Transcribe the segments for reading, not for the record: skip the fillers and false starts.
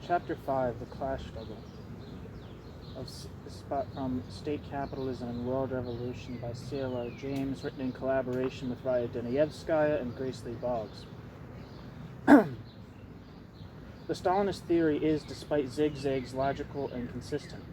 Chapter 5, The Class Struggle. From State Capitalism and World Revolution by C.L.R. James, written in collaboration with Raya Dunayevskaya and Grace Lee Boggs. The Stalinist theory is, despite zigzags, logical and consistent.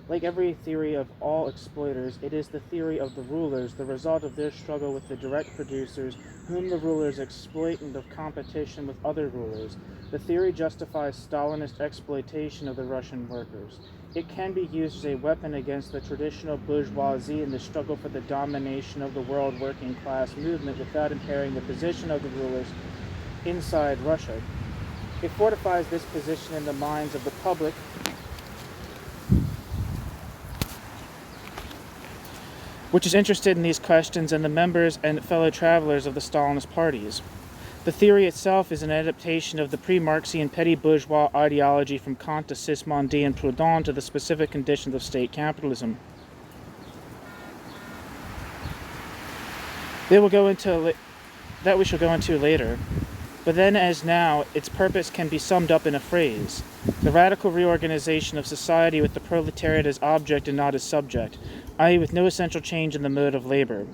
Like every theory of all exploiters, it is the theory of the rulers, the result of their struggle with the direct producers, whom the rulers exploit, and of competition with other rulers. The theory justifies Stalinist exploitation of the Russian workers. It can be used as a weapon against the traditional bourgeoisie in the struggle for the domination of the world working class movement without impairing the position of the rulers inside Russia. It fortifies this position in the minds of the public, which is interested in these questions, and the members and fellow travelers of the Stalinist parties. The theory itself is an adaptation of the pre-Marxian petty bourgeois ideology from Kant to Sismondi and Proudhon to the specific conditions of state capitalism. We shall go into later. But then, as now, its purpose can be summed up in a phrase: the radical reorganization of society with the proletariat as object and not as subject, i.e. with no essential change in the mode of labor.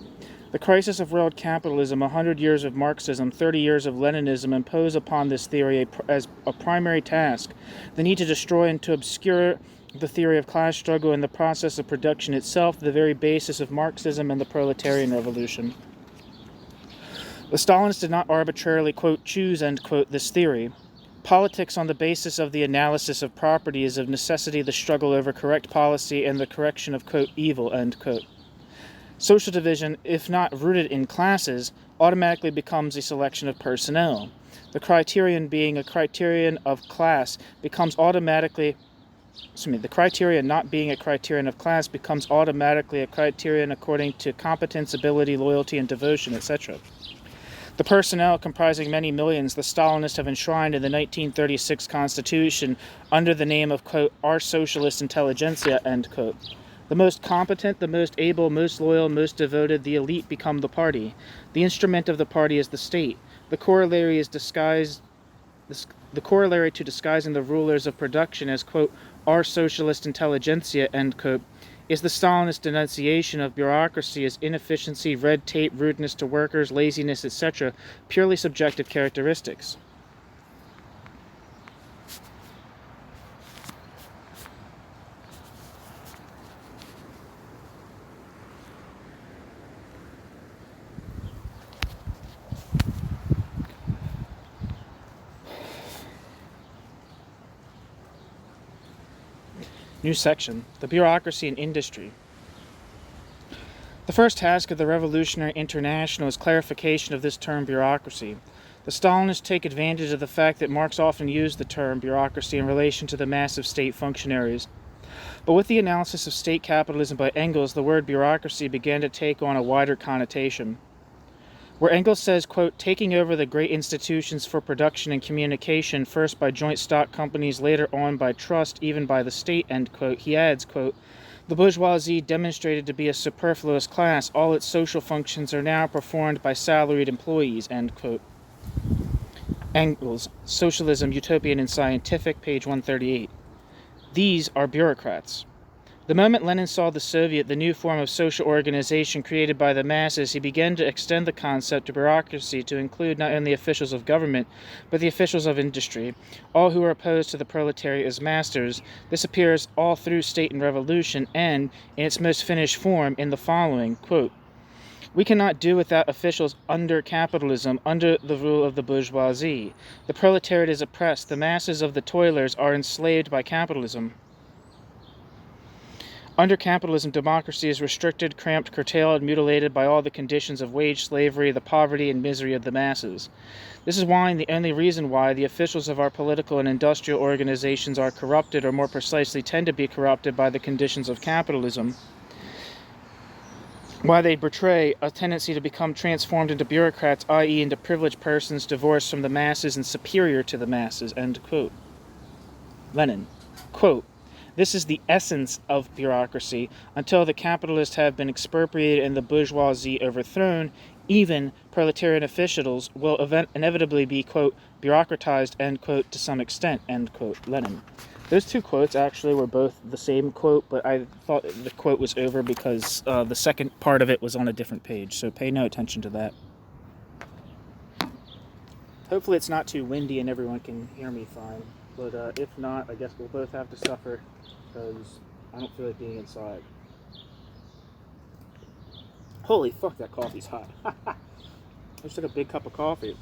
The crisis of world capitalism, 100 years of Marxism, 30 years of Leninism impose upon this theory as a primary task the need to destroy and to obscure the theory of class struggle and the process of production itself, the very basis of Marxism and the proletarian revolution. The Stalinists did not arbitrarily, quote, choose, end quote, this theory. Politics on the basis of the analysis of property is of necessity the struggle over correct policy and the correction of, quote, evil, end quote. Social division, if not rooted in classes, automatically becomes a selection of personnel. The criterion being a criterion of class becomes automatically, the criterion not being a criterion of class becomes automatically a criterion according to competence, ability, loyalty, and devotion, etc. The personnel, comprising many millions, the Stalinists have enshrined in the 1936 Constitution under the name of, quote, our socialist intelligentsia, end quote. The most competent, the most able, most loyal, most devoted, the elite become the party. The instrument of the party is the state. The corollary to disguising the rulers of production as, quote, our socialist intelligentsia, end quote, is the Stalinist denunciation of bureaucracy as inefficiency, red tape, rudeness to workers, laziness, etc., purely subjective characteristics. New section, the bureaucracy and industry. The first task of the Revolutionary International is clarification of this term bureaucracy. The Stalinists take advantage of the fact that Marx often used the term bureaucracy in relation to the massive state functionaries. But with the analysis of state capitalism by Engels, the word bureaucracy began to take on a wider connotation. Where Engels says, quote, taking over the great institutions for production and communication, first by joint stock companies, later on by trust, even by the state, end quote, he adds, quote, the bourgeoisie demonstrated to be a superfluous class. All its social functions are now performed by salaried employees, end quote. Engels, Socialism, Utopian and Scientific, page 138. These are bureaucrats. The moment Lenin saw the Soviet, the new form of social organization created by the masses, he began to extend the concept of bureaucracy to include not only officials of government, but the officials of industry, all who are opposed to the proletariat as masters. This appears all through State and Revolution, and, in its most finished form, in the following, quote, we cannot do without officials under capitalism, under the rule of the bourgeoisie. The proletariat is oppressed. The masses of the toilers are enslaved by capitalism. Under capitalism, democracy is restricted, cramped, curtailed, mutilated by all the conditions of wage slavery, the poverty and misery of the masses. This is why, and the only reason why, the officials of our political and industrial organizations are corrupted, or more precisely tend to be corrupted by the conditions of capitalism. Why they betray a tendency to become transformed into bureaucrats, i.e. into privileged persons divorced from the masses and superior to the masses, end quote. Lenin, quote, this is the essence of bureaucracy. Until the capitalists have been expropriated and the bourgeoisie overthrown, even proletarian officials will inevitably be, quote, bureaucratized, end quote, to some extent, end quote, Lenin. Those two quotes actually were both the same quote, but I thought the quote was over because the second part of it was on a different page, so pay no attention to that. Hopefully it's not too windy and everyone can hear me fine, but if not, I guess we'll both have to suffer because I don't feel like being inside. Holy fuck, that coffee's hot. I just took a big cup of coffee.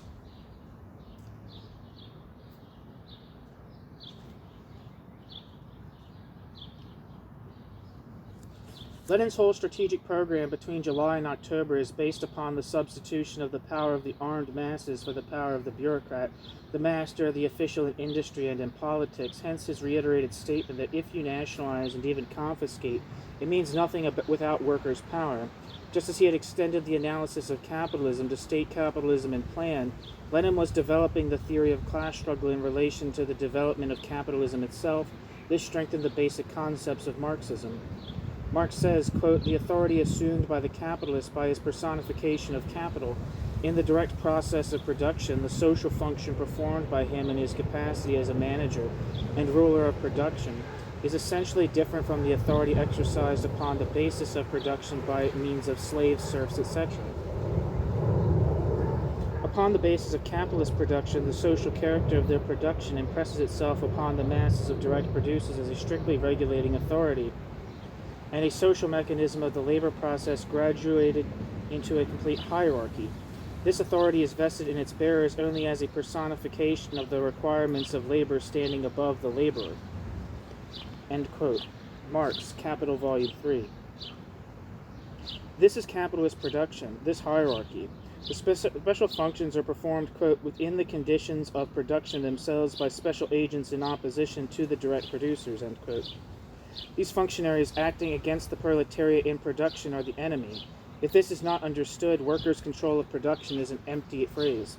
Lenin's whole strategic program between July and October is based upon the substitution of the power of the armed masses for the power of the bureaucrat, the master, the official in industry and in politics. Hence his reiterated statement that if you nationalize and even confiscate, it means nothing without workers' power. Just as he had extended the analysis of capitalism to state capitalism and plan, Lenin was developing the theory of class struggle in relation to the development of capitalism itself. This strengthened the basic concepts of Marxism. Marx says, quote, the authority assumed by the capitalist by his personification of capital in the direct process of production, the social function performed by him in his capacity as a manager and ruler of production, is essentially different from the authority exercised upon the basis of production by means of slaves, serfs, etc. Upon the basis of capitalist production, the social character of their production impresses itself upon the masses of direct producers as a strictly regulating authority, and a social mechanism of the labor process graduated into a complete hierarchy. This authority is vested in its bearers only as a personification of the requirements of labor standing above the laborer. End quote. Marx, Capital, Volume 3. This is capitalist production, this hierarchy. The special functions are performed, quote, within the conditions of production themselves by special agents in opposition to the direct producers, end quote. These functionaries acting against the proletariat in production are the enemy. If this is not understood, workers' control of production is an empty phrase.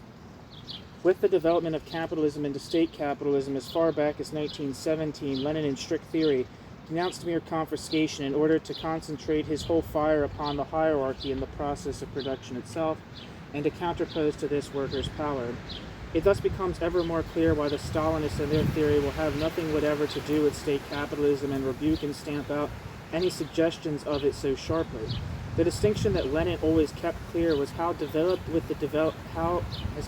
With the development of capitalism into state capitalism as far back as 1917, Lenin in strict theory denounced mere confiscation in order to concentrate his whole fire upon the hierarchy in the process of production itself and to counterpose to this workers' power. It thus becomes ever more clear why the Stalinists and their theory will have nothing whatever to do with state capitalism and rebuke and stamp out any suggestions of it so sharply. The distinction that Lenin always kept clear was how has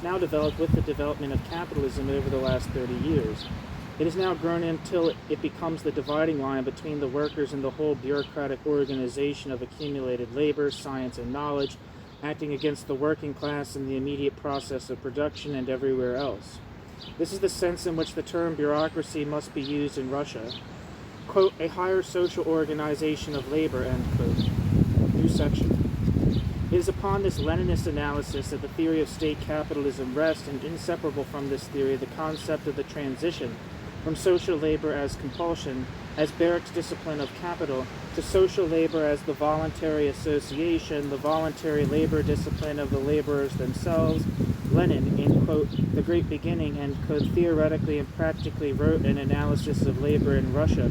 now developed with the development of capitalism over the last 30 years. It has now grown until it becomes the dividing line between the workers and the whole bureaucratic organization of accumulated labor, science, and knowledge, acting against the working class in the immediate process of production and everywhere else. This is the sense in which the term bureaucracy must be used in Russia. Quote, a higher social organization of labor, end quote. New section. It is upon this Leninist analysis that the theory of state capitalism rests, and inseparable from this theory the concept of the transition from social labor as compulsion, as barracks discipline of capital, to social labor as the voluntary association, the voluntary labor discipline of the laborers themselves. Lenin, in, quote, The Great Beginning, end quote, theoretically and practically wrote an analysis of labor in Russia,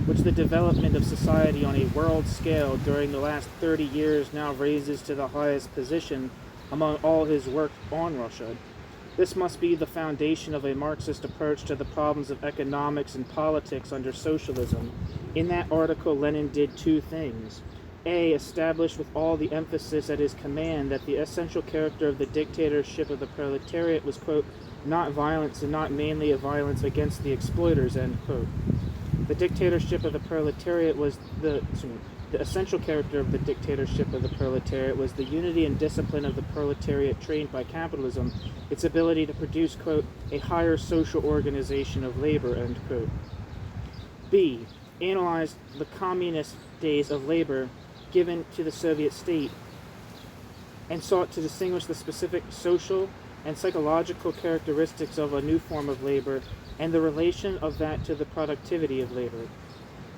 which the development of society on a world scale during the last 30 years now raises to the highest position among all his work on Russia. This must be the foundation of a Marxist approach to the problems of economics and politics under socialism. In that article, Lenin did two things. A, establish with all the emphasis at his command that the essential character of the dictatorship of the proletariat was, quote, not violence and not mainly a violence against the exploiters, end quote. The dictatorship of the proletariat was the essential character of the dictatorship of the proletariat was the unity and discipline of the proletariat trained by capitalism, its ability to produce, quote, a higher social organization of labor, end quote. B, analyzed the communist days of labor given to the Soviet state and sought to distinguish the specific social and psychological characteristics of a new form of labor and the relation of that to the productivity of labor.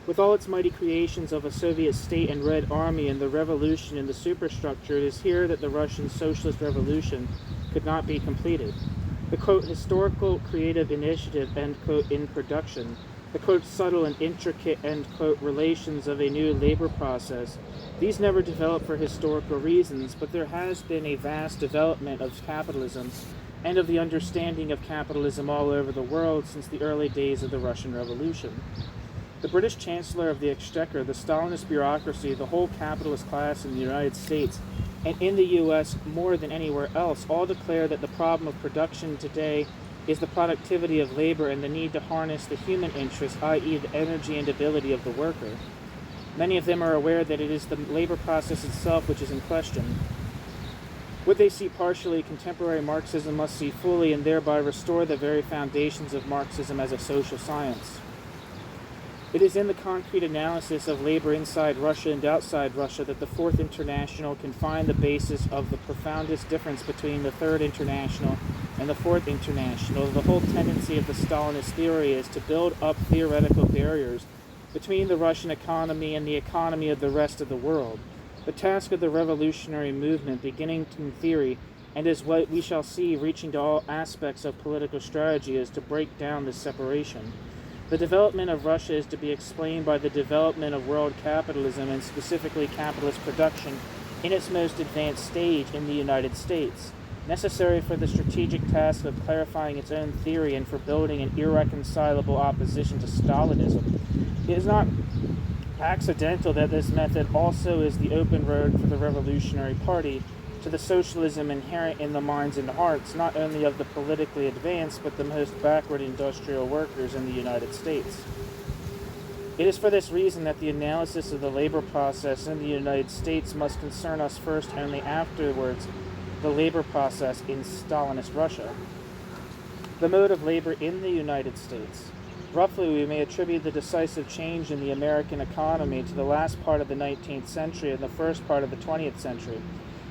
With all its mighty creations of a Soviet state and Red Army and the revolution in the superstructure, it is here that the Russian Socialist Revolution could not be completed. The, quote, historical creative initiative, end quote, in production the quote subtle and intricate end quote relations of a new labor process, these never developed for historical reasons, but there has been a vast development of capitalism and of the understanding of capitalism all over the world since the early days of the Russian Revolution. The British Chancellor of the Exchequer, the Stalinist bureaucracy, the whole capitalist class in the United States, and in the U.S. more than anywhere else, all declare that the problem of production today is the productivity of labor and the need to harness the human interest, i.e. the energy and ability of the worker. Many of them are aware that it is the labor process itself which is in question. What they see partially, contemporary Marxism must see fully, and thereby restore the very foundations of Marxism as a social science. It is in the concrete analysis of labor inside Russia and outside Russia that the Fourth International can find the basis of the profoundest difference between the Third International and the Fourth International. The whole tendency of the Stalinist theory is to build up theoretical barriers between the Russian economy and the economy of the rest of the world. The task of the revolutionary movement, beginning in theory, and as what we shall see reaching to all aspects of political strategy, is to break down this separation. The development of Russia is to be explained by the development of world capitalism, and specifically capitalist production, in its most advanced stage in the United States, necessary for the strategic task of clarifying its own theory and for building an irreconcilable opposition to Stalinism. It is not accidental that this method also is the open road for the Revolutionary Party to the socialism inherent in the minds and hearts not only of the politically advanced but the most backward industrial workers in the United States. It is for this reason that the analysis of the labor process in the United States must concern us first, only afterwards the labor process in Stalinist Russia. The mode of labor in the United States. Roughly, we may attribute the decisive change in the American economy to the last part of the 19th century and the first part of the 20th century,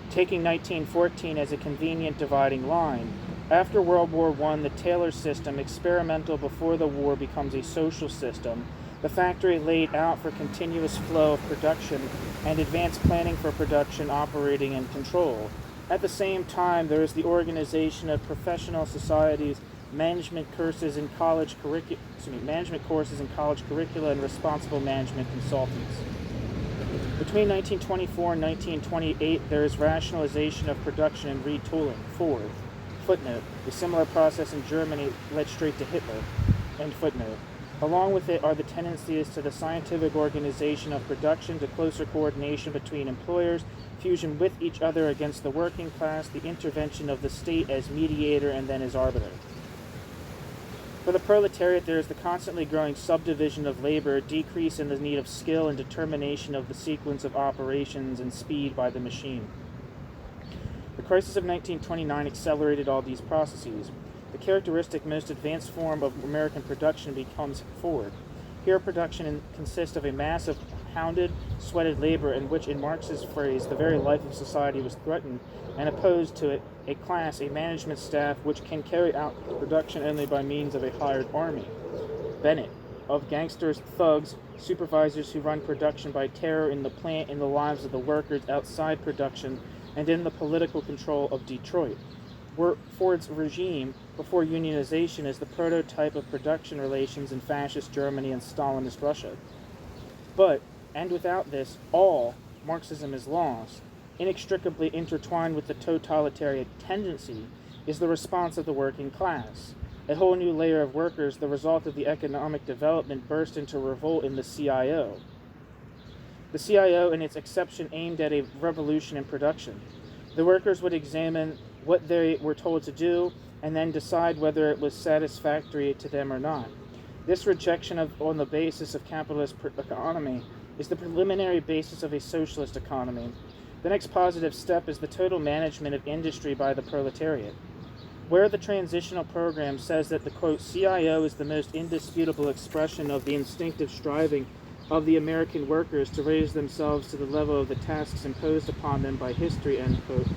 taking 1914 as a convenient dividing line. After World War I, the Taylor system, experimental before the war, becomes a social system, the factory laid out for continuous flow of production and advanced planning for production, operating, and control. At the same time, there is the organization of professional societies, management courses in college curricula, and responsible management consultants. Between 1924 and 1928, there is rationalization of production and retooling. Forward. Footnote. A similar process in Germany led straight to Hitler. End footnote. Along with it are the tendencies to the scientific organization of production, to closer coordination between employers, fusion with each other against the working class, the intervention of the state as mediator and then as arbiter. For the proletariat, there is the constantly growing subdivision of labor, a decrease in the need of skill and determination of the sequence of operations and speed by the machine. The crisis of 1929 accelerated all these processes. The characteristic, most advanced form of American production becomes forward. Here, production consists of a mass of hounded, sweated labor in which, in Marx's phrase, the very life of society was threatened, and opposed to it a class, a management staff, which can carry out production only by means of a hired army. Bennett, of gangsters, thugs, supervisors who run production by terror in the plant, in the lives of the workers outside production, and in the political control of Detroit. Ford's regime, before unionization, is the prototype of production relations in fascist Germany and Stalinist Russia. But, and without this, all Marxism is lost. Inextricably intertwined with the totalitarian tendency is the response of the working class. A whole new layer of workers, the result of the economic development, burst into revolt in the CIO. The CIO, in its exception, aimed at a revolution in production. The workers would examine what they were told to do and then decide whether it was satisfactory to them or not. This rejection on the basis of capitalist economy is the preliminary basis of a socialist economy. The next positive step is the total management of industry by the proletariat. Where the transitional program says that the, quote, CIO is the most indisputable expression of the instinctive striving of the American workers to raise themselves to the level of the tasks imposed upon them by history, end quote,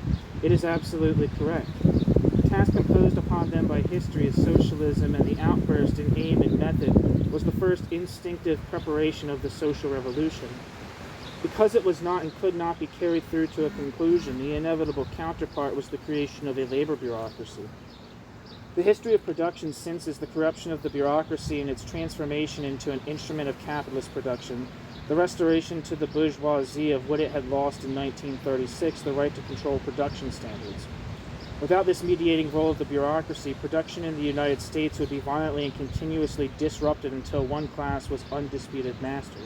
it is absolutely correct. The task imposed upon them by history is socialism, and the outburst in aim and method was the first instinctive preparation of the social revolution. Because it was not and could not be carried through to a conclusion, the inevitable counterpart was the creation of a labor bureaucracy. The history of production since is the corruption of the bureaucracy and its transformation into an instrument of capitalist production, the restoration to the bourgeoisie of what it had lost in 1936, the right to control production standards. Without this mediating role of the bureaucracy, production in the United States would be violently and continuously disrupted until one class was undisputed master.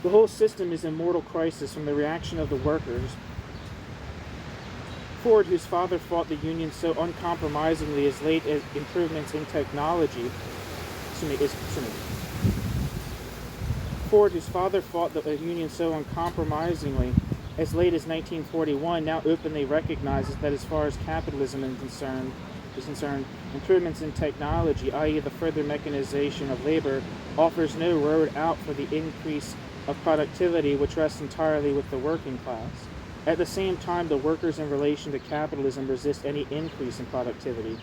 The whole system is in mortal crisis from the reaction of the workers. Ford, whose father fought the Union so uncompromisingly as late as improvements in technology, Ford, whose father fought the Union so uncompromisingly as late as 1941, now openly recognizes that as far as capitalism is concerned, improvements in technology, i.e. the further mechanization of labor, offers no road out for the increase of productivity which rests entirely with the working class. At the same time, the workers in relation to capitalism resist any increase in productivity.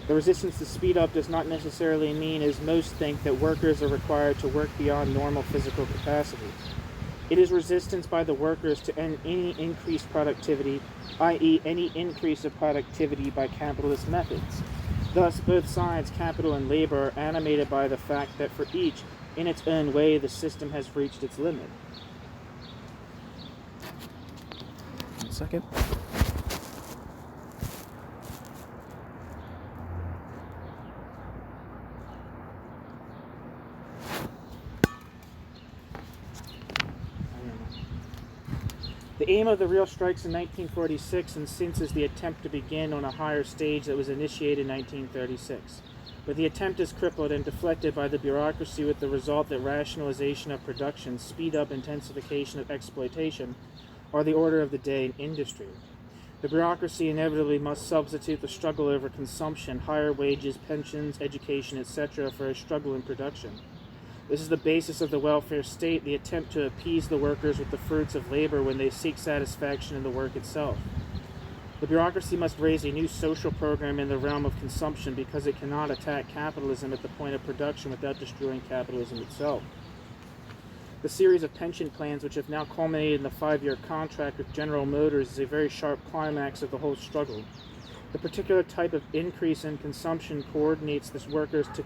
The resistance to speed up does not necessarily mean, as most think, that workers are required to work beyond normal physical capacity. It is resistance by the workers to any increased productivity, i.e. any increase of productivity by capitalist methods. Thus, both sides, capital and labor, are animated by the fact that for each, in its own way, the system has reached its limit. 1 second. The aim of the real strikes in 1946 and since is the attempt to begin on a higher stage that was initiated in 1936. But the attempt is crippled and deflected by the bureaucracy, with the result that rationalization of production, speed up, intensification of exploitation are the order of the day in industry. The bureaucracy inevitably must substitute the struggle over consumption, higher wages, pensions, education, etc. for a struggle in production. This is the basis of the welfare state, the attempt to appease the workers with the fruits of labor when they seek satisfaction in the work itself. The bureaucracy must raise a new social program in the realm of consumption because it cannot attack capitalism at the point of production without destroying capitalism itself. The series of pension plans which have now culminated in the 5-year contract with General Motors is a very sharp climax of the whole struggle. The particular type of increase in consumption coordinates the workers to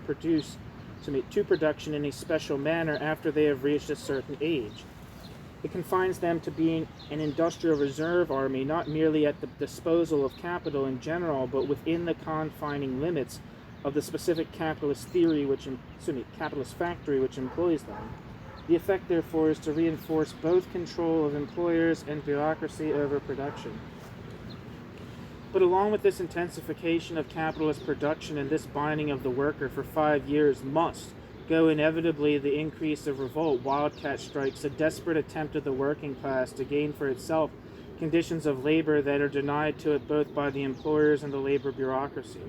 production in a special manner after they have reached a certain age. It confines them to being an industrial reserve army, not merely at the disposal of capital in general, but within the confining limits of the specific capitalist capitalist factory which employs them. The effect, therefore, is to reinforce both control of employers and bureaucracy over production. But along with this intensification of capitalist production and this binding of the worker for 5 years must go inevitably the increase of revolt, wildcat strikes, a desperate attempt of the working class to gain for itself conditions of labor that are denied to it both by the employers and the labor bureaucracy.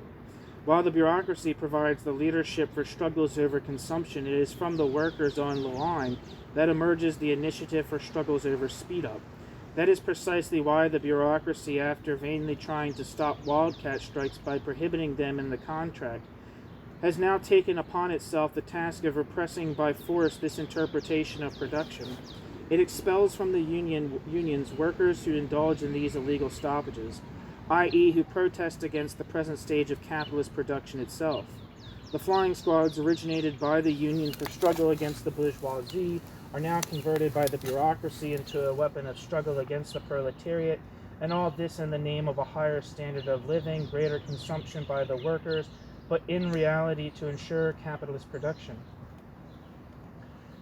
While the bureaucracy provides the leadership for struggles over consumption, it is from the workers on the line that emerges the initiative for struggles over speed up. That is precisely why the bureaucracy, after vainly trying to stop wildcat strikes by prohibiting them in the contract, has now taken upon itself the task of repressing by force this interpretation of production. It expels from the unions workers who indulge in these illegal stoppages, i.e. who protest against the present stage of capitalist production itself. The flying squads originated by the union for struggle against the bourgeoisie are now converted by the bureaucracy into a weapon of struggle against the proletariat, and all this in the name of a higher standard of living, greater consumption by the workers, but in reality to ensure capitalist production.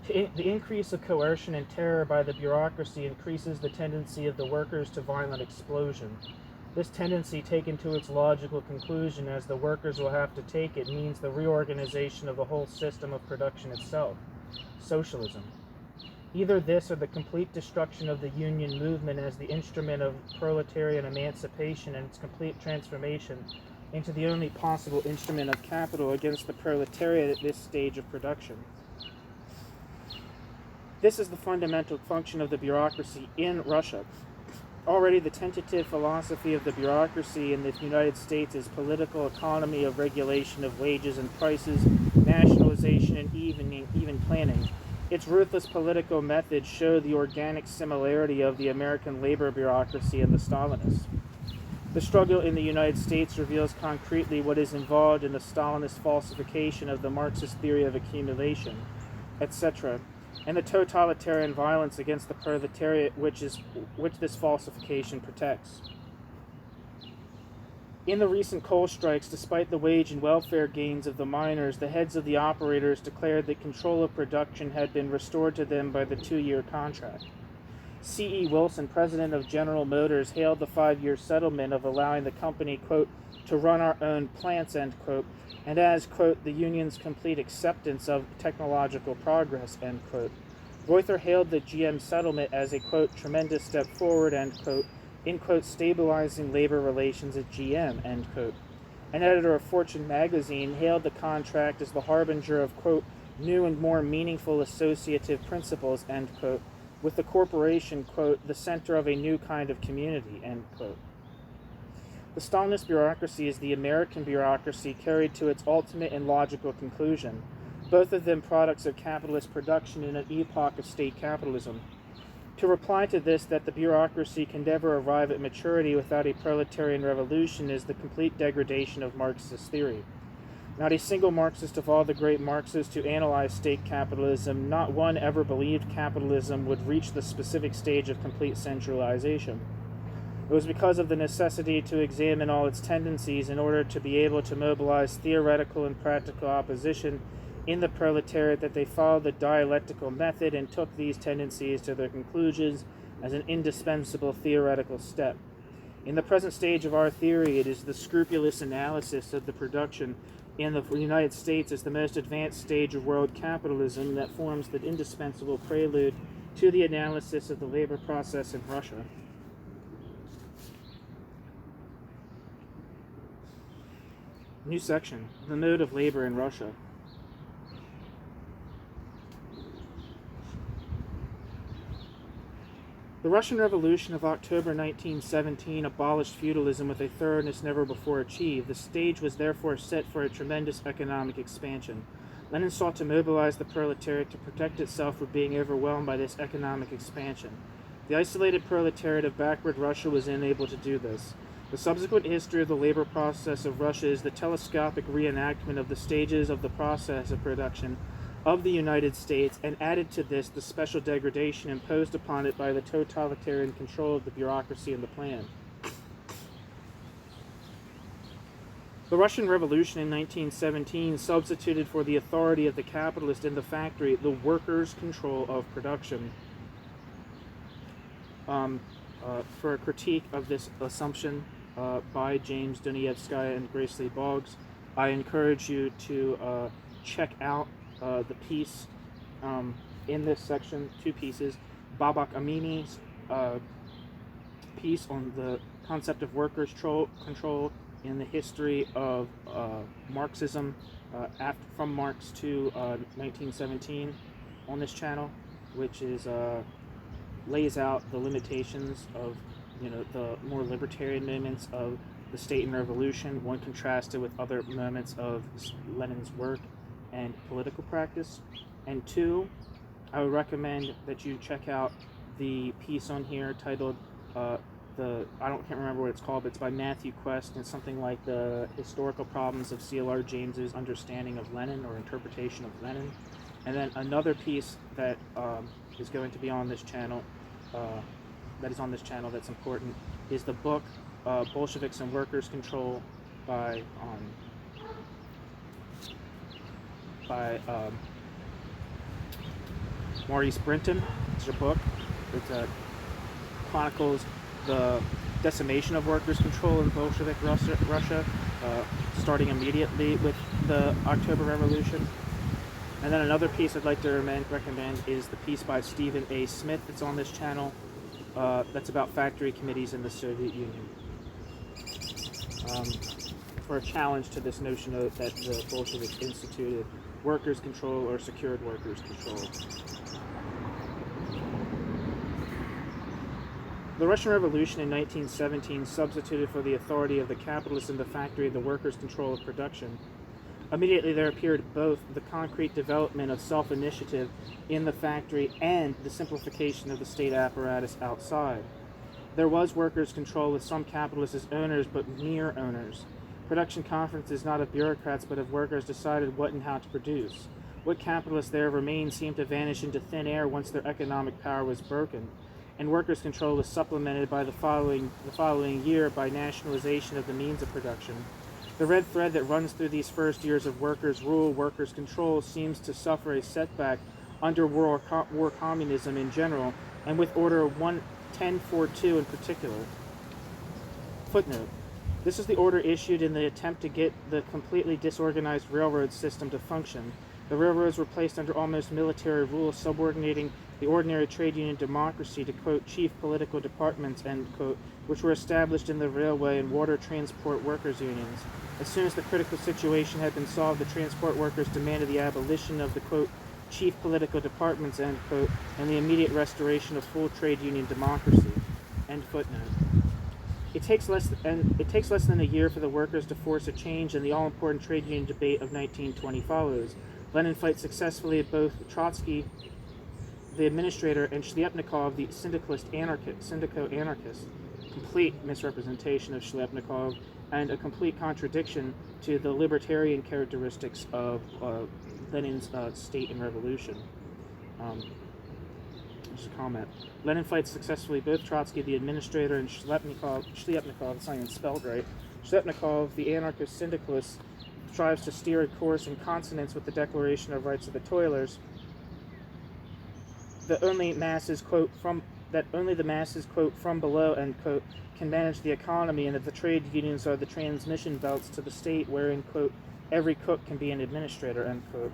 The increase of coercion and terror by the bureaucracy increases the tendency of the workers to violent explosion. This tendency, taken to its logical conclusion, as the workers will have to take it, means the reorganization of the whole system of production itself, socialism. Either this or the complete destruction of the union movement as the instrument of proletarian emancipation and its complete transformation into the only possible instrument of capital against the proletariat at this stage of production. This is the fundamental function of the bureaucracy in Russia. Already the tentative philosophy of the bureaucracy in the United States is political economy of regulation of wages and prices, nationalization, and even planning. Its ruthless political methods show the organic similarity of the American labor bureaucracy and the Stalinists. The struggle in the United States reveals concretely what is involved in the Stalinist falsification of the Marxist theory of accumulation, etc., and the totalitarian violence against the proletariat which this falsification protects. In the recent coal strikes, despite the wage and welfare gains of the miners, the heads of the operators declared that control of production had been restored to them by the 2-year contract. C.E. Wilson, president of General Motors, hailed the 5-year settlement of allowing the company, quote, to run our own plants, end quote, and as, quote, the union's complete acceptance of technological progress, end quote. Reuther hailed the GM settlement as a, quote, tremendous step forward, end quote, in, quote, stabilizing labor relations at GM, end quote. An editor of Fortune magazine hailed the contract as the harbinger of, quote, new and more meaningful associative principles, end quote, with the corporation, quote, the center of a new kind of community, end quote. The Stalinist bureaucracy is the American bureaucracy carried to its ultimate and logical conclusion, both of them products of capitalist production in an epoch of state capitalism. To reply to this, that the bureaucracy can never arrive at maturity without a proletarian revolution, is the complete degradation of Marxist theory. Not a single Marxist of all the great Marxists who analyzed state capitalism, not one ever believed capitalism would reach the specific stage of complete centralization. It was because of the necessity to examine all its tendencies in order to be able to mobilize theoretical and practical opposition in the proletariat that they followed the dialectical method and took these tendencies to their conclusions as an indispensable theoretical step. In the present stage of our theory, it is the scrupulous analysis of the production in the United States as the most advanced stage of world capitalism that forms the indispensable prelude to the analysis of the labor process in Russia. New section, the mode of labor in Russia. The Russian Revolution of October 1917 abolished feudalism with a thoroughness never before achieved. The stage was therefore set for a tremendous economic expansion. Lenin sought to mobilize the proletariat to protect itself from being overwhelmed by this economic expansion. The isolated proletariat of backward Russia was unable to do this. The subsequent history of the labor process of Russia is the telescopic reenactment of the stages of the process of production of the United States, and added to this the special degradation imposed upon it by the totalitarian control of the bureaucracy and the plan. The Russian Revolution in 1917 substituted for the authority of the capitalist in the factory the workers' control of production. For a critique of this assumption by James Dunayevskaya and Grace Lee Boggs, I encourage you to check out the piece in this section, 2 pieces, Babak Amini's piece on the concept of workers' control in the history of Marxism from Marx to 1917 on this channel, which is lays out the limitations of the more libertarian moments of the state and revolution, one contrasted with other moments of Lenin's work and political practice. And 2, I would recommend that you check out the piece on here titled I can't remember what it's called, but it's by Matthew Quest, and it's something like the historical problems of C.L.R. James's understanding of Lenin or interpretation of Lenin. And then another piece that is going to be on this channel, that's important, is the book Bolsheviks and Workers' Control by Maurice Brinton. It's a book. It chronicles the decimation of workers' control in Bolshevik Russia, starting immediately with the October Revolution. And then another piece I'd like to recommend is the piece by Stephen A. Smith that's on this channel. That's about factory committees in the Soviet Union. For a challenge to this notion that the Bolsheviks instituted workers' control or secured workers' control. The Russian Revolution in 1917 substituted for the authority of the capitalist in the factory the workers' control of production. Immediately there appeared both the concrete development of self-initiative in the factory and the simplification of the state apparatus outside. There was workers' control with some capitalists as owners, but mere owners. Production conferences, not of bureaucrats, but of workers, decided what and how to produce. What capitalists there remained seemed to vanish into thin air once their economic power was broken, and workers' control was supplemented by the following year by nationalization of the means of production. The red thread that runs through these first years of workers' rule, workers' control, seems to suffer a setback under war communism in general, and with Order 1042 in particular. Footnote. This is the order issued in the attempt to get the completely disorganized railroad system to function. The railroads were placed under almost military rule, subordinating the ordinary trade union democracy to, quote, chief political departments, end quote, which were established in the railway and water transport workers' unions. As soon as the critical situation had been solved, the transport workers demanded the abolition of the, quote, chief political departments, end quote, and the immediate restoration of full trade union democracy, end footnote. It takes less than a year for the workers to force a change, and the all-important trade union debate of 1920 follows. Lenin fights successfully both Trotsky, the administrator, and Shliapnikov, the syndico-anarchist. Complete misrepresentation of Shliapnikov and a complete contradiction to the libertarian characteristics of Lenin's state and revolution. Just a comment. Lenin fights successfully both Trotsky, the administrator, and Shliapnikov, it's not even spelled right. Shliapnikov, the anarchist syndicalist, strives to steer a course in consonance with the Declaration of Rights of the Toilers, that only the masses, quote, from below, end quote, can manage the economy, and that the trade unions are the transmission belts to the state wherein, quote, every cook can be an administrator, end quote.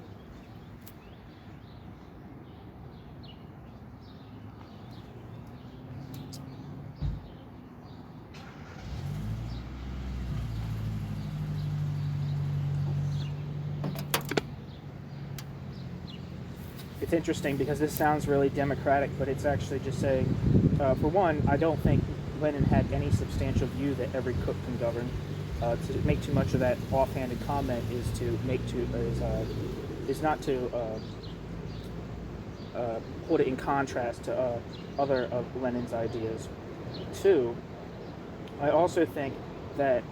It's interesting because this sounds really democratic, but it's actually just saying, for one, I don't think Lenin had any substantial view that every cook can govern. To make too much of that offhanded comment is not to put it in contrast to other of Lenin's ideas. Two, I also think that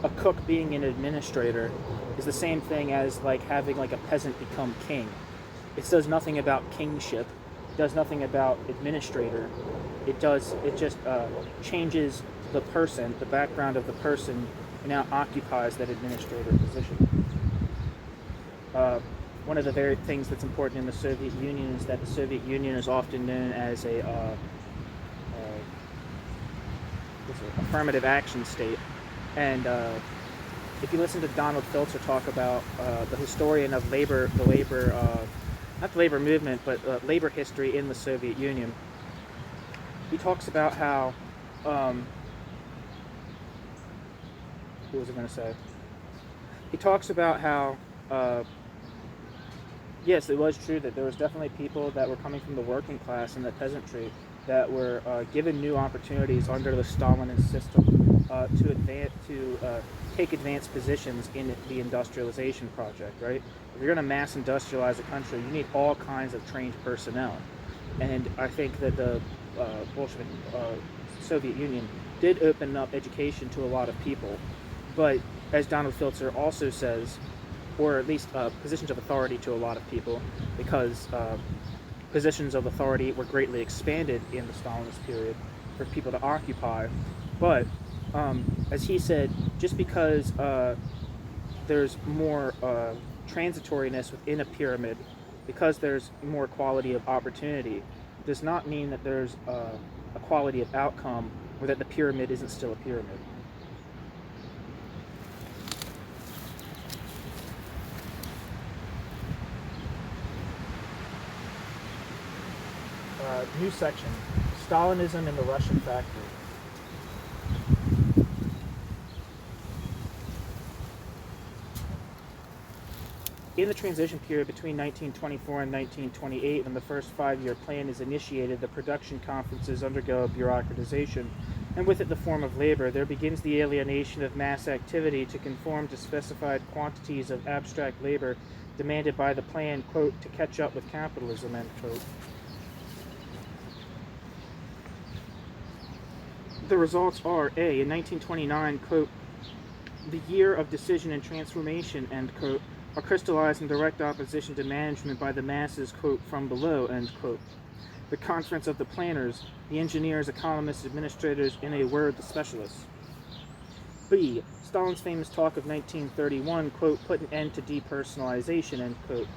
a cook being an administrator is the same thing as like having like a peasant become king. It does nothing about kingship. It does nothing about administrator. It just changes the person, the background of the person who now occupies that administrator position. One of the very things that's important in the Soviet Union is that the Soviet Union is often known as a affirmative action state. And if you listen to Donald Filter talk about the historian of not the labor movement, but labor history in the Soviet Union, he talks about how, what was I going to say? He talks about how, yes, it was true that there was definitely people that were coming from the working class and the peasantry that were given new opportunities under the Stalinist system to take advanced positions in the industrialization project, right? If you're going to mass industrialize a country, you need all kinds of trained personnel. And I think that the Bolshevik Soviet Union did open up education to a lot of people. But as Donald Filter also says, or at least positions of authority to a lot of people, because positions of authority were greatly expanded in the Stalinist period for people to occupy. But as he said, just because there's more transitoriness within a pyramid, because there's more quality of opportunity, does not mean that there's a quality of outcome or that the pyramid isn't still a pyramid. New section, Stalinism in the Russian Factory. In the transition period between 1924 and 1928, when the first 5-year plan is initiated, the production conferences undergo bureaucratization, and with it the form of labor, there begins the alienation of mass activity to conform to specified quantities of abstract labor demanded by the plan, quote, to catch up with capitalism, end quote. The results are A, in 1929, quote, the year of decision and transformation, end quote, are crystallized in direct opposition to management by the masses, quote, from below, end quote. The conference of the planners, the engineers, economists, administrators, in a word, the specialists. B, Stalin's famous talk of 1931, quote, put an end to depersonalization, end quote.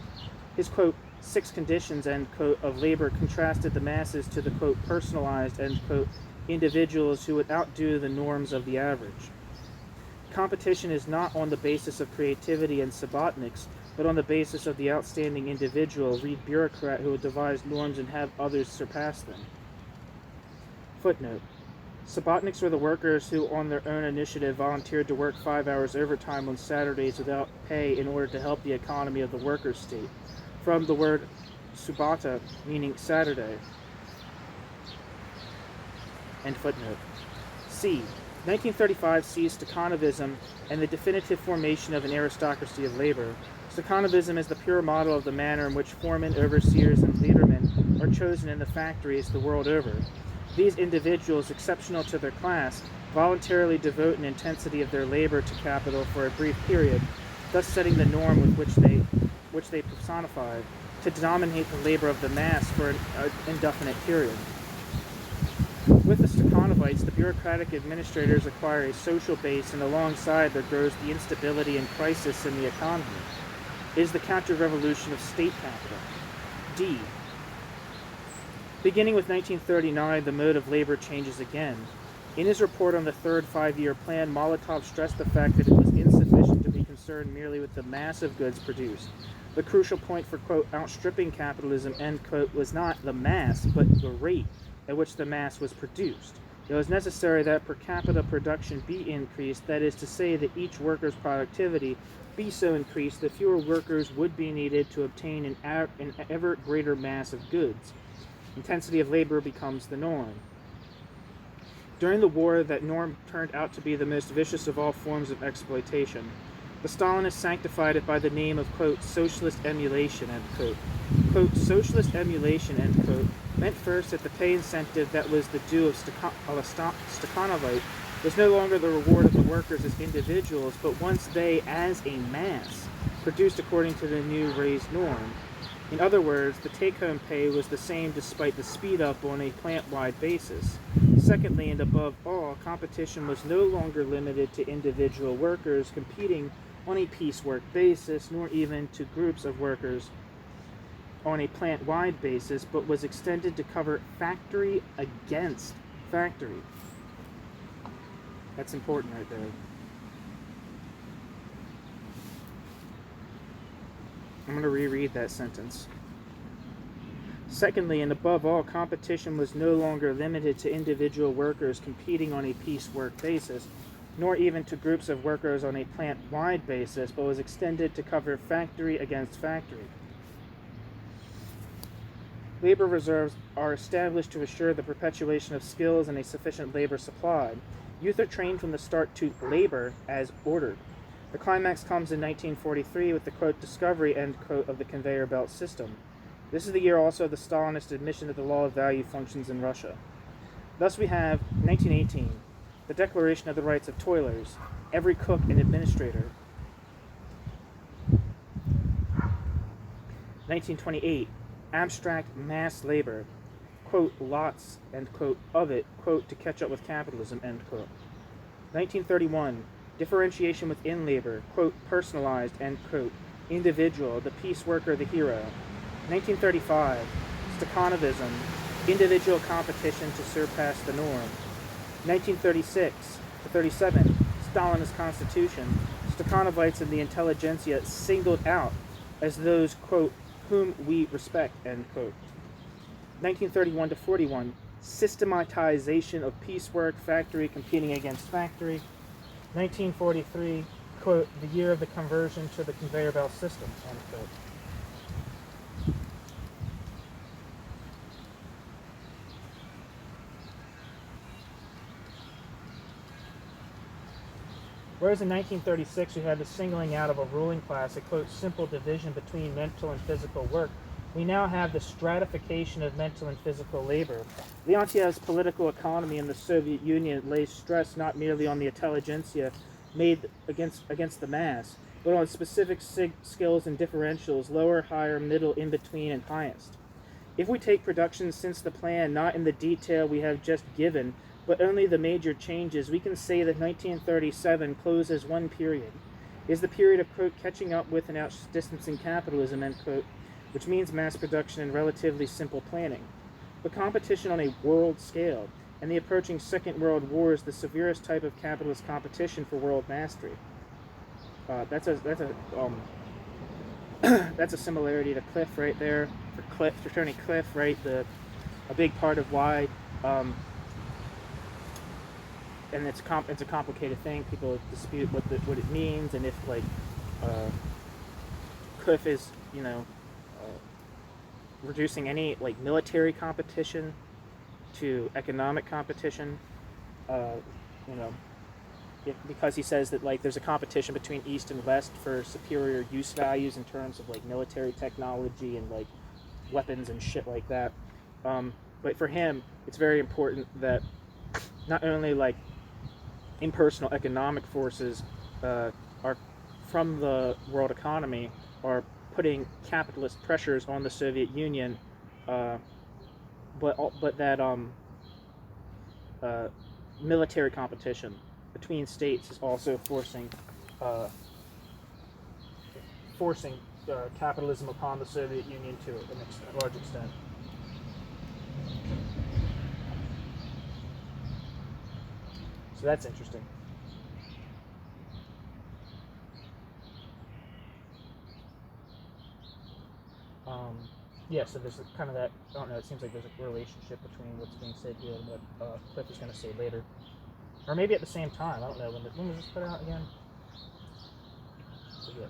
His, quote, 6 conditions, end quote, of labor contrasted the masses to the, quote, personalized, end quote, individuals who would outdo the norms of the average. Competition is not on the basis of creativity and subotniks, but on the basis of the outstanding individual, read bureaucrat, who would devise norms and have others surpass them. Footnote. Subotniks were the workers who, on their own initiative, volunteered to work 5 hours overtime on Saturdays without pay in order to help the economy of the workers' state. From the word subota, meaning Saturday. End footnote. C. 1935 sees Stakhanovism and the definitive formation of an aristocracy of labor. Stakhanovism is the pure model of the manner in which foremen, overseers, and leadermen are chosen in the factories the world over. These individuals, exceptional to their class, voluntarily devote an intensity of their labor to capital for a brief period, thus setting the norm with which they personify, to dominate the labor of the mass for an indefinite period. With the Stakhanovites, the bureaucratic administrators acquire a social base, and alongside there grows the instability and crisis in the economy. It is the counter-revolution of state capital. D. Beginning with 1939, the mode of labor changes again. In his report on the third five-year plan, Molotov stressed the fact that it was insufficient to be concerned merely with the mass of goods produced. The crucial point for, quote, outstripping capitalism, end quote, was not the mass, but the rate at which the mass was produced. It was necessary that per capita production be increased, that is to say that each worker's productivity be so increased that fewer workers would be needed to obtain an ever greater mass of goods. Intensity of labor becomes the norm. During the war, that norm turned out to be the most vicious of all forms of exploitation. The Stalinists sanctified it by the name of, quote, socialist emulation, end quote. Quote, socialist emulation, end quote, meant first that the pay incentive that was the due of a Stakhanovite was no longer the reward of the workers as individuals, but once they, as a mass, produced according to the new raised norm. In other words, the take-home pay was the same despite the speed-up on a plant-wide basis. Secondly, and above all, competition was no longer limited to individual workers competing on a piecework basis, nor even to groups of workers on a plant-wide basis, but was extended to cover factory against factory. That's important right there. I'm going to reread that sentence. Secondly, and above all, competition was no longer limited to individual workers competing on a piecework basis, nor even to groups of workers on a plant-wide basis, but was extended to cover factory against factory. Labor reserves are established to assure the perpetuation of skills and a sufficient labor supply. Youth are trained from the start to labor as ordered. The climax comes in 1943 with the, quote, discovery, end quote, of the conveyor belt system. This is the year also of the Stalinist admission that the law of value functions in Russia. Thus we have 1918, the Declaration of the Rights of Toilers, every cook and administrator. 1928, abstract mass labor, quote, lots, end quote, of it, quote, to catch up with capitalism, end quote. 1931, differentiation within labor, quote, personalized, end quote, individual, the peace worker, the hero. 1935, Stakhanovism, individual competition to surpass the norm. 1936 to 37, Stalinist constitution, Stakhanovites and the intelligentsia singled out as those, quote, whom we respect, end quote. 1931 to 41, systematization of piecework, factory competing against factory. 1943, quote, the year of the conversion to the conveyor belt system, end quote. Whereas in 1936 we had the singling out of a ruling class, a, quote, simple division between mental and physical work, We now have the stratification of mental and physical labor. Leontiev's political economy in the Soviet Union lays stress not merely on the intelligentsia made against the mass, but on specific skills and differentials, lower, higher, middle, in between, and highest. If we take production since the plan not in the detail we have just given, but only the major changes, we can say that 1937 closes one period. It is the period of, quote, catching up with and outdistancing capitalism, end quote, which means mass production and relatively simple planning. But competition on a world scale, and the approaching Second World War is the severest type of capitalist competition for world mastery. That's a similarity to Cliff right there. For Tony Cliff, right? A big part of why, and it's a complicated thing. People dispute what it means, and if Cliff is reducing any military competition to economic competition, because he says that there's a competition between East and West for superior use values in terms of military technology and weapons and shit like that. But for him, it's very important that not only impersonal economic forces are from the world economy are putting capitalist pressures on the Soviet Union, but that military competition between states is also forcing capitalism upon the Soviet Union to a large extent. So that's interesting. Yeah, so there's kind of that, I don't know, it seems like there's a relationship between what's being said here and what Cliff is going to say later. Or maybe at the same time, I don't know, when was this put out again? Forget.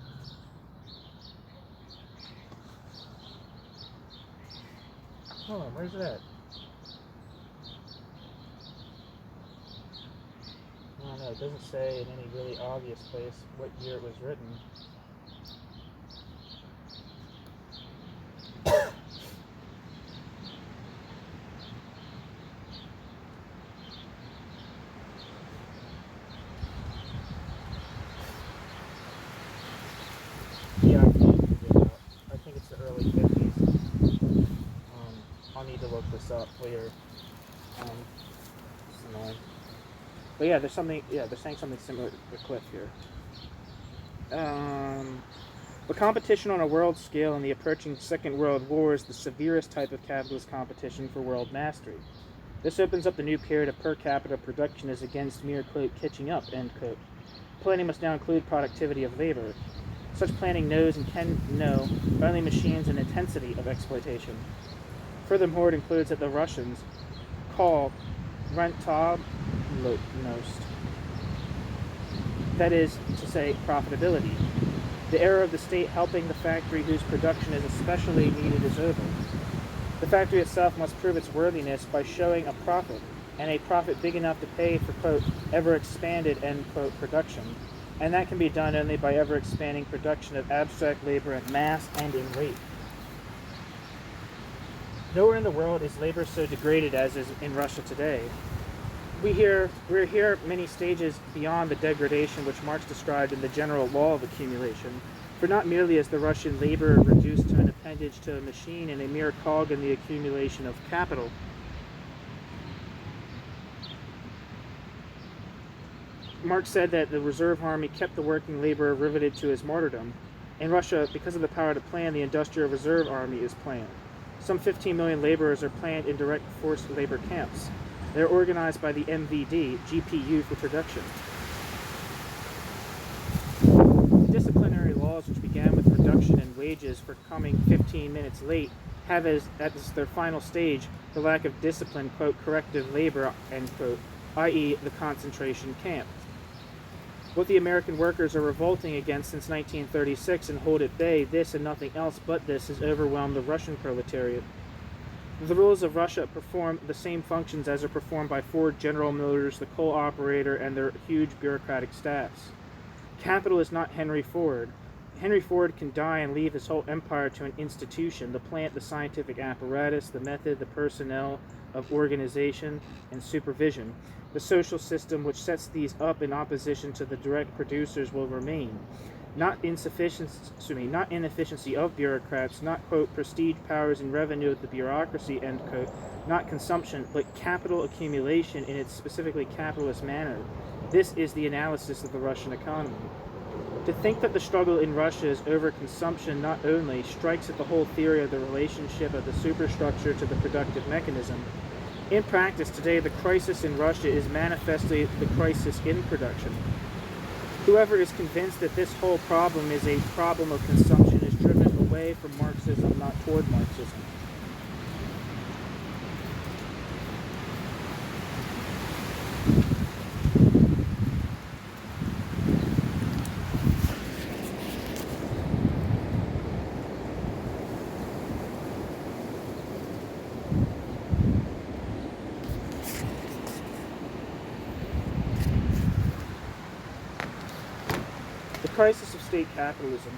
Hold on, where's it at? I don't know, it doesn't say in any really obvious place what year it was written. I think it's the early 50s. I'll need to look this up later. It's annoying. But yeah, they're saying something similar to Cliff here. But competition on a world scale in the approaching Second World War is the severest type of capitalist competition for world mastery. This opens up the new period of per capita production as against mere, quote, catching up, end quote. Planning must now include productivity of labor. Such planning knows and can know only machines and intensity of exploitation. Furthermore, it includes that the Russians call rentabilist, that is to say, profitability. The era of the state helping the factory whose production is especially needed is over. The factory itself must prove its worthiness by showing a profit, and a profit big enough to pay for, quote, ever-expanded, end quote, production. And that can be done only by ever-expanding production of abstract labor in mass and in rate. Nowhere in the world is labor so degraded as is in Russia today. We're here many stages beyond the degradation which Marx described in the general law of accumulation, for not merely is the Russian labor reduced to an appendage to a machine and a mere cog in the accumulation of capital. Marx said that the reserve army kept the working laborer riveted to his martyrdom. In Russia, because of the power to plan, the industrial reserve army is planned. Some 15 million laborers are planned in direct forced labor camps. They are organized by the MVD, GPU for production. Disciplinary laws, which began with reduction in wages for coming 15 minutes late, have as their final stage the lack of discipline, quote, corrective labor, end quote, i.e. the concentration camp. What the American workers are revolting against since 1936 and hold at bay, this and nothing else but this, has overwhelmed the Russian proletariat. The rulers of Russia perform the same functions as are performed by Ford, General Motors, the coal operator, and their huge bureaucratic staffs. Capital is not Henry Ford. Henry Ford can die and leave his whole empire to an institution, the plant, the scientific apparatus, the method, the personnel of organization and supervision. The social system which sets these up in opposition to the direct producers will remain. Not inefficiency of bureaucrats, not, quote, prestige, powers, and revenue of the bureaucracy, end quote, not consumption, but capital accumulation in its specifically capitalist manner. This is the analysis of the Russian economy. To think that the struggle in Russia is over consumption not only strikes at the whole theory of the relationship of the superstructure to the productive mechanism. In practice, today, the crisis in Russia is manifestly the crisis in production. Whoever is convinced that this whole problem is a problem of consumption is driven away from Marxism, not toward Marxism. Crisis of state capitalism.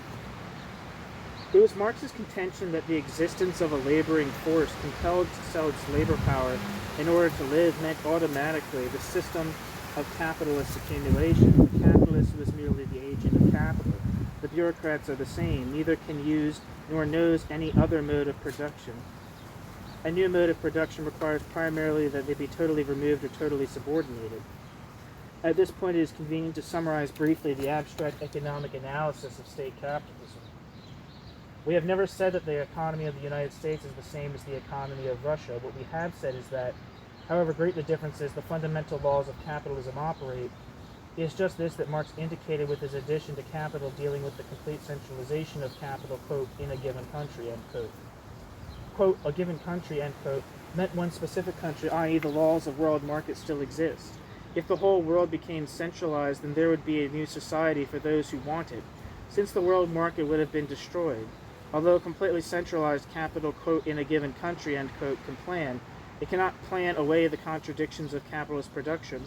It was Marx's contention that the existence of a laboring force compelled to sell its labor power in order to live meant automatically the system of capitalist accumulation. The capitalist was merely the agent of capital. The bureaucrats are the same. Neither can use nor knows any other mode of production. A new mode of production requires primarily that they be totally removed or totally subordinated. At this point, it is convenient to summarize briefly the abstract economic analysis of state capitalism. We have never said that the economy of the United States is the same as the economy of Russia. What we have said is that, however great the differences, the fundamental laws of capitalism operate. It is just this that Marx indicated with his addition to capital dealing with the complete centralization of capital, quote, in a given country, end quote. Quote, a given country, end quote, meant one specific country, i.e. the laws of world markets still exist. If the whole world became centralized, then there would be a new society for those who want it, since the world market would have been destroyed. Although completely centralized capital, quote, in a given country, end quote, can plan, it cannot plan away the contradictions of capitalist production.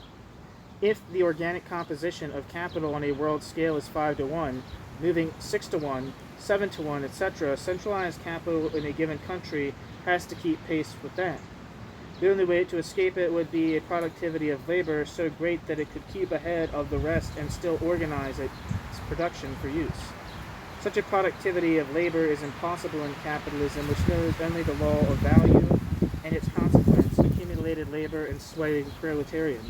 If the organic composition of capital on a world scale is 5-1, moving 6-1, 7-1, etc., centralized capital in a given country has to keep pace with that. The only way to escape it would be a productivity of labor so great that it could keep ahead of the rest and still organize its production for use. Such a productivity of labor is impossible in capitalism, which knows only the law of value and its consequence, accumulated labor and swaying proletarians.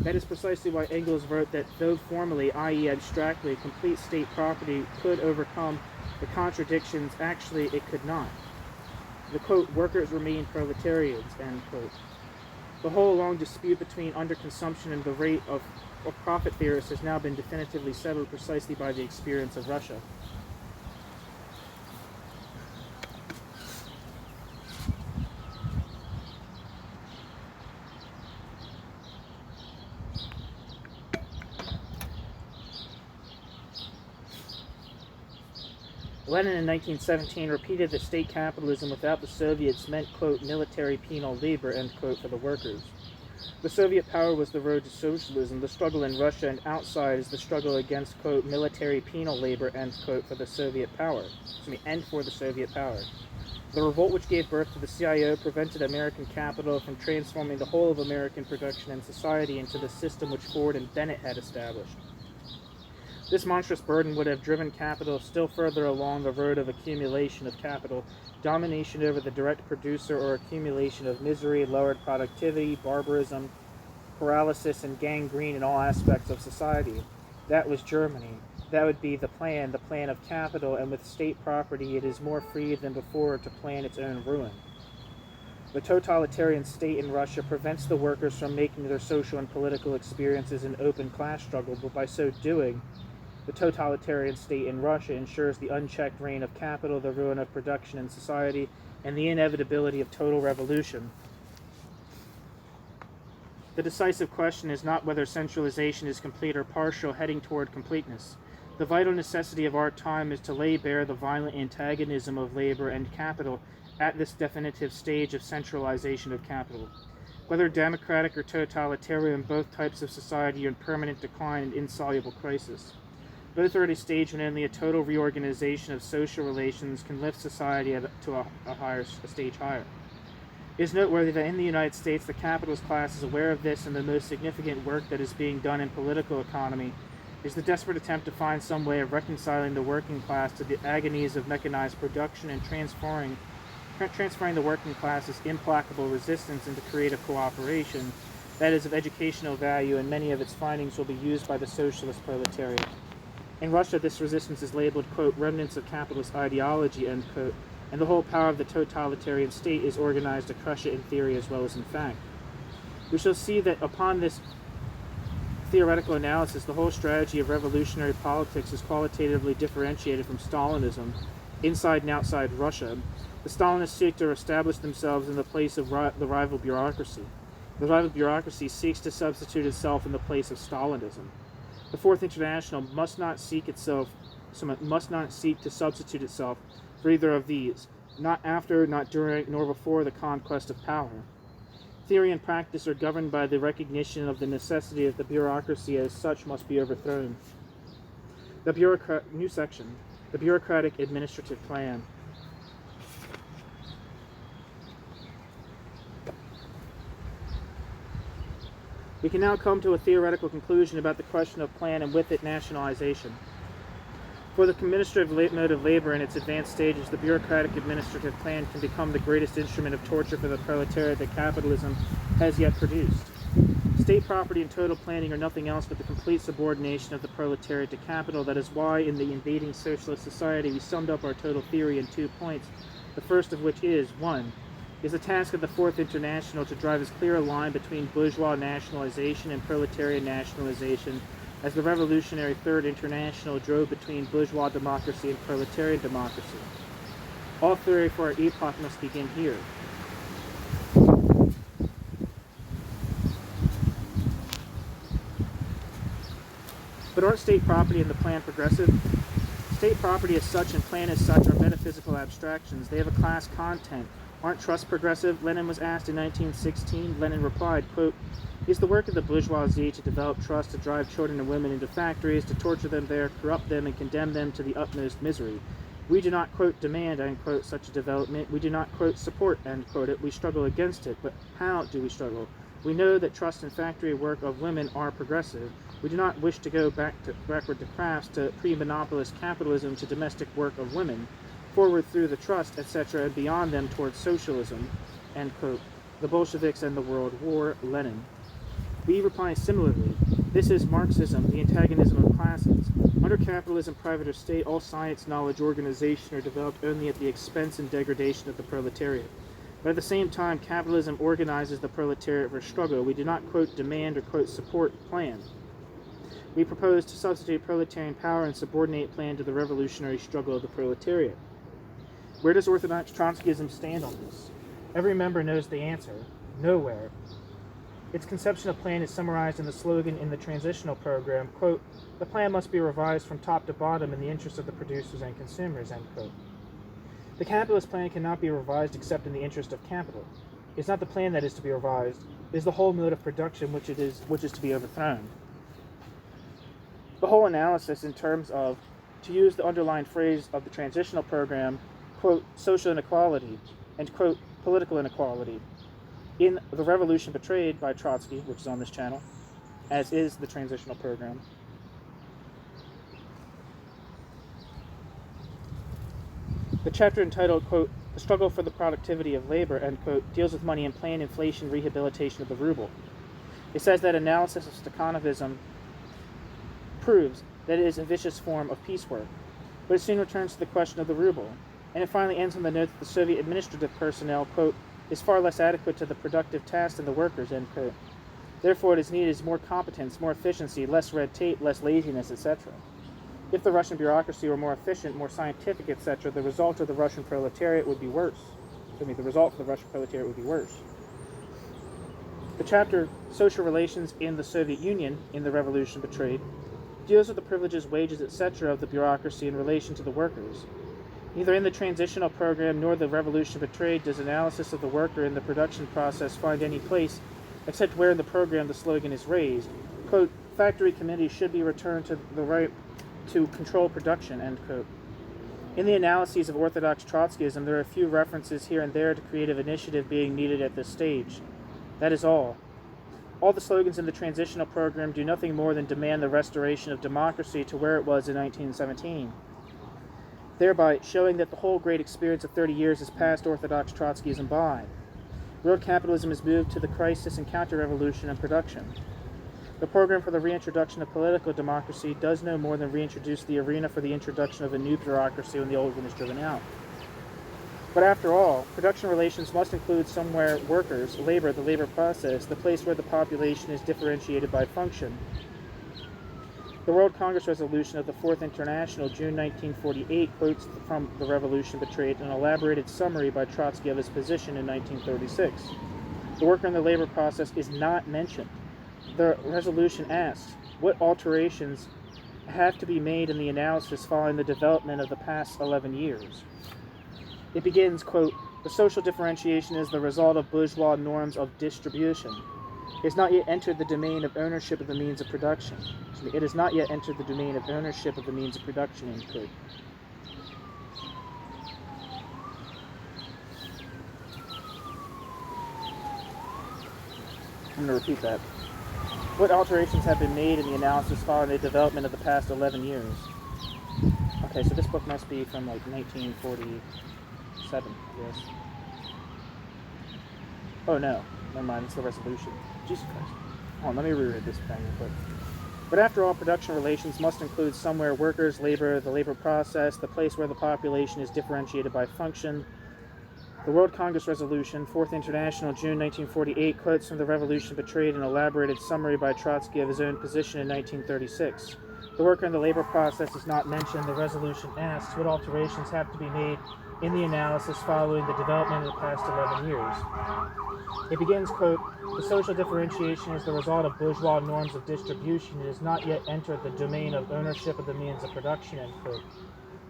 That is precisely why Engels wrote that though formally, i.e. abstractly, complete state property could overcome the contradictions, actually it could not. The, quote, workers remain proletarians, end quote. The whole long dispute between underconsumption and the rate of profit theorists has now been definitively settled precisely by the experience of Russia. Lenin in 1917 repeated that state capitalism without the Soviets meant, quote, military penal labor, end quote, for the workers. The Soviet power was the road to socialism. The struggle in Russia and outside is the struggle against, quote, military penal labor, end quote, for the Soviet power. And for the Soviet power. The revolt which gave birth to the CIO prevented American capital from transforming the whole of American production and society into the system which Ford and Bennett had established. This monstrous burden would have driven capital still further along the road of accumulation of capital, domination over the direct producer, or accumulation of misery, lowered productivity, barbarism, paralysis, and gangrene in all aspects of society. That was Germany. That would be the plan of capital, and with state property it is more free than before to plan its own ruin. The totalitarian state in Russia prevents the workers from making their social and political experiences an open class struggle, but by so doing, the totalitarian state in Russia ensures the unchecked reign of capital, the ruin of production and society, and the inevitability of total revolution. The decisive question is not whether centralization is complete or partial, heading toward completeness. The vital necessity of our time is to lay bare the violent antagonism of labor and capital at this definitive stage of centralization of capital. Whether democratic or totalitarian, both types of society are in permanent decline and insoluble crisis. both are at a stage when only a total reorganization of social relations can lift society to a stage higher. It is noteworthy that in the United States, the capitalist class is aware of this, and the most significant work that is being done in political economy is the desperate attempt to find some way of reconciling the working class to the agonies of mechanized production and transferring the working class's implacable resistance into creative cooperation that is of educational value, and many of its findings will be used by the socialist proletariat. In Russia, this resistance is labeled, quote, remnants of capitalist ideology, end quote, and the whole power of the totalitarian state is organized to crush it in theory as well as in fact. We shall see that upon this theoretical analysis, the whole strategy of revolutionary politics is qualitatively differentiated from Stalinism. Inside and outside Russia, the Stalinists seek to establish themselves in the place of the rival bureaucracy. The rival bureaucracy seeks to substitute itself in the place of Stalinism. The Fourth International must not seek to substitute itself for either of these, not after, not during, nor before the conquest of power. Theory and practice are governed by the recognition of the necessity that the bureaucracy as such must be overthrown. New section, the bureaucratic administrative plan. We can now come to a theoretical conclusion about the question of plan and with it nationalization. For the administrative mode of labor in its advanced stages, the bureaucratic administrative plan can become the greatest instrument of torture for the proletariat that capitalism has yet produced. State property and total planning are nothing else but the complete subordination of the proletariat to capital. That is why in the invading socialist society we summed up our total theory in 2 points, the first of which is, 1, is the task of the Fourth International to drive as clear a line between bourgeois nationalization and proletarian nationalization as the revolutionary Third International drove between bourgeois democracy and proletarian democracy. All theory for our epoch must begin here. But aren't state property and the plan progressive? State property as such and plan as such are metaphysical abstractions. They have a class content. Aren't trusts progressive? Lenin was asked in 1916. Lenin replied, quote, "Is the work of the bourgeoisie to develop trust, to drive children and women into factories, to torture them there, corrupt them, and condemn them to the utmost misery? We do not, quote, demand, end quote, such a development. We do not, quote, support, end quote, it. We struggle against it. But how do we struggle? We know that trust and factory work of women are progressive. We do not wish to go backward to crafts, to pre-monopolist capitalism, to domestic work of women, forward through the trust, etc., and beyond them towards socialism," end quote. The Bolsheviks and the World War, Lenin. We reply similarly. This is Marxism, the antagonism of classes. Under capitalism, private or state, all science, knowledge, organization are developed only at the expense and degradation of the proletariat. But at the same time, capitalism organizes the proletariat for struggle. We do not, quote, demand or, quote, support plan. We propose to substitute proletarian power and subordinate plan to the revolutionary struggle of the proletariat. Where does Orthodox Trotskyism stand on this? Every member knows the answer. Nowhere. Its conception of plan is summarized in the slogan in the transitional program, quote, "The plan must be revised from top to bottom in the interest of the producers and consumers," end quote. The capitalist plan cannot be revised except in the interest of capital. It's not the plan that is to be revised, it is the whole mode of production which is to be overthrown. The whole analysis in terms of, to use the underlined phrase of the transitional program, quote, social inequality, and, quote, political inequality, in The Revolution Betrayed by Trotsky, which is on this channel, as is the transitional program. The chapter entitled, quote, "The Struggle for the Productivity of Labor," end quote, deals with money and plan, inflation, rehabilitation of the ruble. It says that analysis of Stakhanovism proves that it is a vicious form of piecework, but it soon returns to the question of the ruble, and it finally ends on the note that the Soviet administrative personnel, quote, "is far less adequate to the productive task than the workers," end quote. Therefore, it is needed more competence, more efficiency, less red tape, less laziness, etc. If the Russian bureaucracy were more efficient, more scientific, etc., the result of the Russian proletariat would be worse. The result for the Russian proletariat would be worse. The chapter Social Relations in the Soviet Union in The Revolution Betrayed deals with the privileges, wages, etc. of the bureaucracy in relation to the workers. Neither in the transitional program nor The Revolution Betrayed does analysis of the worker in the production process find any place, except where in the program the slogan is raised, quote, "Factory committees should be returned to the right to control production, end quote. In the analyses of orthodox Trotskyism, there are a few references here and there to creative initiative being needed at this stage. That is all. All the slogans in the transitional program do nothing more than demand the restoration of democracy to where it was in 1917, thereby showing that the whole great experience of 30 years has passed orthodox Trotskyism by. World capitalism has moved to the crisis and counter-revolution in production. The program for the reintroduction of political democracy does no more than reintroduce the arena for the introduction of a new bureaucracy when the old one is driven out. But after all, production relations must include somewhere workers, labor, the labor process, the place where the population is differentiated by function. The World Congress Resolution of the Fourth International, June 1948, quotes from The Revolution Betrayed an elaborated summary by Trotsky of his position in 1936. The worker and the labor process is not mentioned. The resolution asks, what alterations have to be made in the analysis following the development of the past 11 years? It begins, quote, the social differentiation is the result of bourgeois norms of distribution. It has not yet entered the domain of ownership of the means of production. It has not yet entered the domain of ownership of the means of production, end quote. I'm going to repeat that. What alterations have been made in the analysis following the development of the past 11 years? Okay, so this book must be from like 1947, I guess. Oh no, never mind, it's the resolution. Jesus Christ. Hold on, let me reread this thing real quick. But after all, production relations must include somewhere workers, labor, the labor process, the place where the population is differentiated by function. The World Congress Resolution, Fourth International, June 1948, quotes from The Revolution Betrayed an elaborated summary by Trotsky of his own position in 1936. The worker and the labor process is not mentioned. The resolution asks what alterations have to be made in the analysis following the development of the past 11 years. It begins, quote, the social differentiation is the result of bourgeois norms of distribution. It has not yet entered the domain of ownership of the means of production, end quote.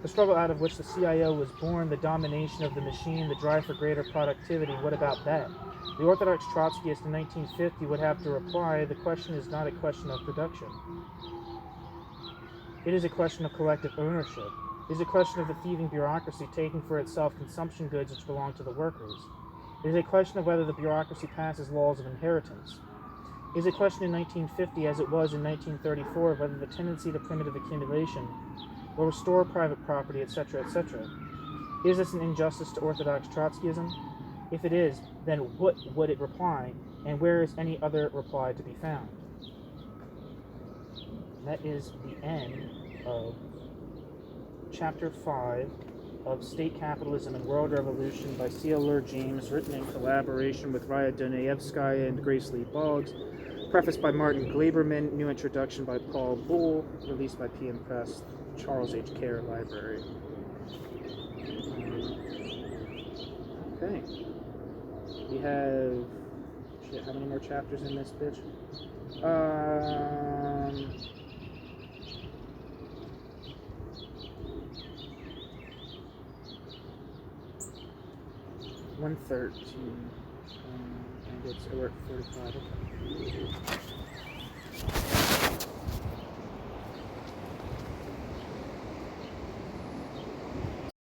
The struggle out of which the CIO was born, the domination of the machine, the drive for greater productivity, what about that? The orthodox Trotskyist in 1950 would have to reply, the question is not a question of production. It is a question of collective ownership. It is a question of the thieving bureaucracy taking for itself consumption goods which belong to the workers. It is a question of whether the bureaucracy passes laws of inheritance. It is a question in 1950, as it was in 1934, of whether the tendency to primitive accumulation will restore private property, etc., etc. Is this an injustice to orthodox Trotskyism? If it is, then what would it reply, and where is any other reply to be found? And that is the end of Chapter 5 of State Capitalism and World Revolution by C.L. James, written in collaboration with Raya Dunayevskaya and Grace Lee Boggs, prefaced by Martin Glaberman, new introduction by Paul Bull, released by PM Press, Charles H. Kerr Library. Okay. We have... Shit, how many more chapters in this bitch? 113. And it's, we're at 45. Okay.